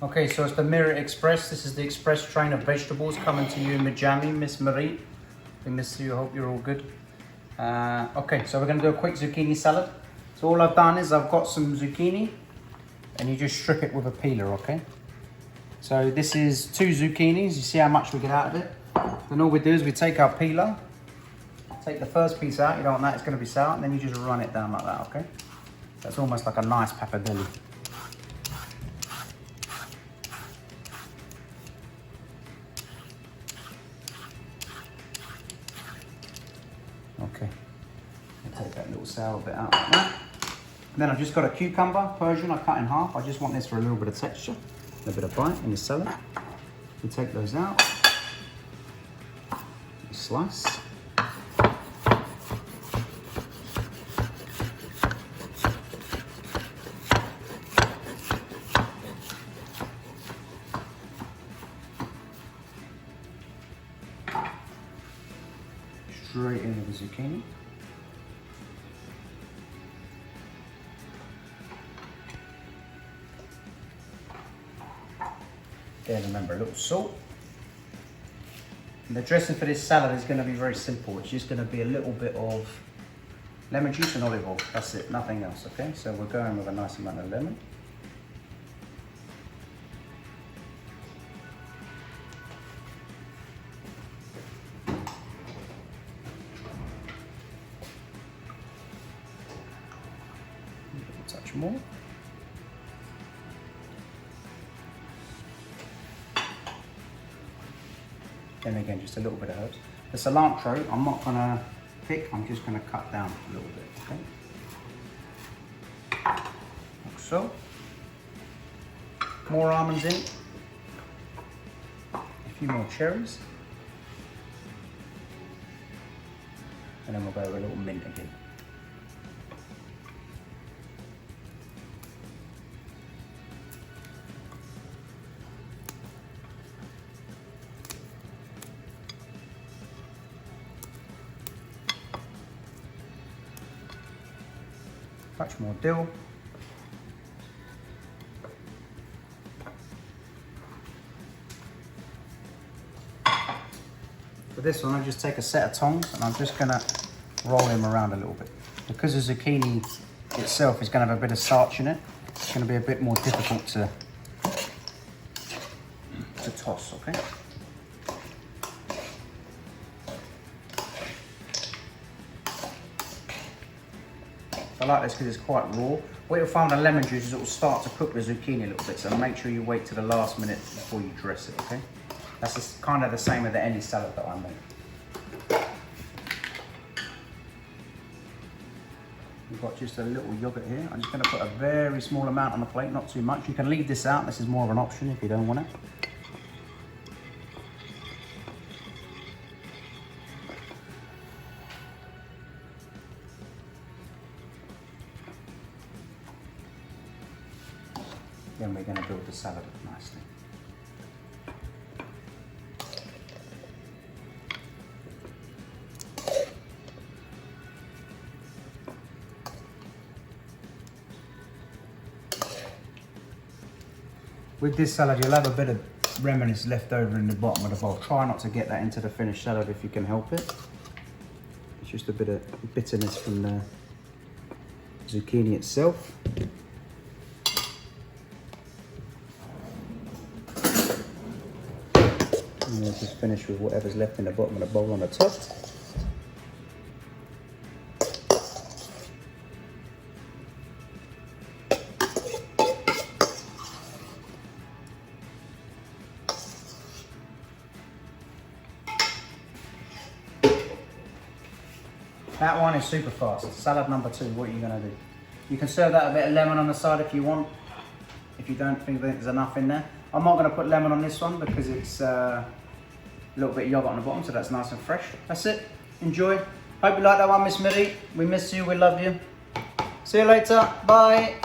Okay, so it's the Mirror Express. This is the express train of vegetables coming to you in Miami, Miss Marie. We miss you, I hope you're all good. Okay, so we're gonna do a quick zucchini salad. So all I've done is I've got some zucchini and you just strip it with a peeler, okay? So this is 2 zucchinis, you see how much we get out of it? Then all we do is we take our peeler, take the first piece out, you don't want that, it's gonna be sour, and then you just run it down like that, okay? That's almost like a nice pappardelle. Okay, I'll take that little sour bit out like that. And then I've just got a cucumber, Persian, I cut in half. I just want this for a little bit of texture, a bit of bite in the salad. We take those out, we slice. Straight into the zucchini. Again, remember a little salt. And the dressing for this salad is going to be very simple. It's just going to be a little bit of lemon juice and olive oil. That's it, nothing else, okay? So we're going with a nice amount of lemon. A touch more. Then again, just a little bit of herbs. The cilantro, I'm not gonna pick, I'm just gonna cut down a little bit, okay? Like so. More almonds in. A few more cherries. And then we'll go with a little mint again. Much more dill. For this one, I just take a set of tongs and I'm just gonna roll him around a little bit. Because the zucchini itself is gonna have a bit of starch in it, it's gonna be a bit more difficult to toss, okay? I like this because it's quite raw. What you'll find with the lemon juice is it will start to cook the zucchini a little bit, so make sure you wait to the last minute before you dress it, okay? That's just kind of the same with any salad that I make. We've got just a little yogurt here. I'm just going to put a very small amount on the plate, not too much. You can leave this out, this is more of an option if you don't want it. Then we're going to build the salad up nicely. With this salad, you'll have a bit of remnants left over in the bottom of the bowl. Try not to get that into the finished salad if you can help it. It's just a bit of bitterness from the zucchini itself. And we'll just finish with whatever's left in the bottom of the bowl on the top. That one is super fast. Salad number 2, what are you gonna do? You can serve that a bit of lemon on the side if you want, if you don't think there's enough in there. I'm not gonna put lemon on this one because it's a little bit of yogurt on the bottom, so that's nice and fresh. That's it, enjoy. Hope you like that one, Miss Mitty. We miss you, we love you. See you later, bye.